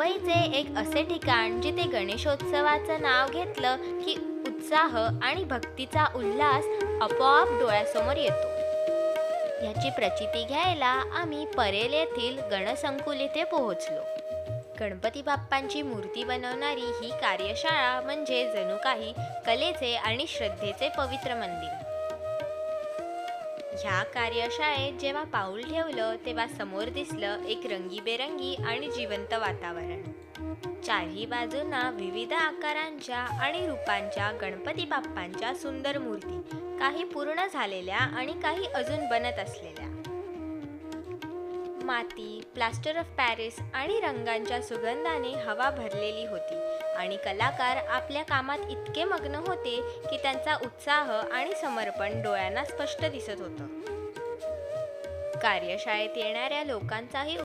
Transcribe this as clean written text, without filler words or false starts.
मुंबईचे एक असे ठिकाण जिथे गणेशोत्सवाचं नाव घेतलं की उत्साह आणि भक्तीचा उल्हास आपोआप डोळ्यासमोर येतो. ह्याची प्रचिती घ्यायला आम्ही परेल येथील गणसंकुल इथे पोहोचलो. गणपती बाप्पांची मूर्ती बनवणारी ही कार्यशाळा म्हणजे जणू काही कलेचे आणि श्रद्धेचे पवित्र मंदिर. ह्या कार्यशाळेत जेव्हा पाऊल ठेवलं तेव्हा समोर दिसलं एक रंगीबेरंगी आणि जिवंत वातावरण. चारही बाजूंना विविध आकारांच्या आणि रूपांच्या गणपती बाप्पांच्या सुंदर मूर्ती, काही पूर्ण झालेल्या आणि काही अजून बनत असलेल्या. माती, प्लास्टर ऑफ पॅरिस आणि रंगांच्या सुगंधाने हवा भरलेली होती आणि कलाकार आपल्या कामात इतके मग्न होते की त्यांचा उत्साह आणि समर्पण डोळ्यांना स्पष्ट दिसत होतं. कार्यशाळेत येणाऱ्या लोकांचाही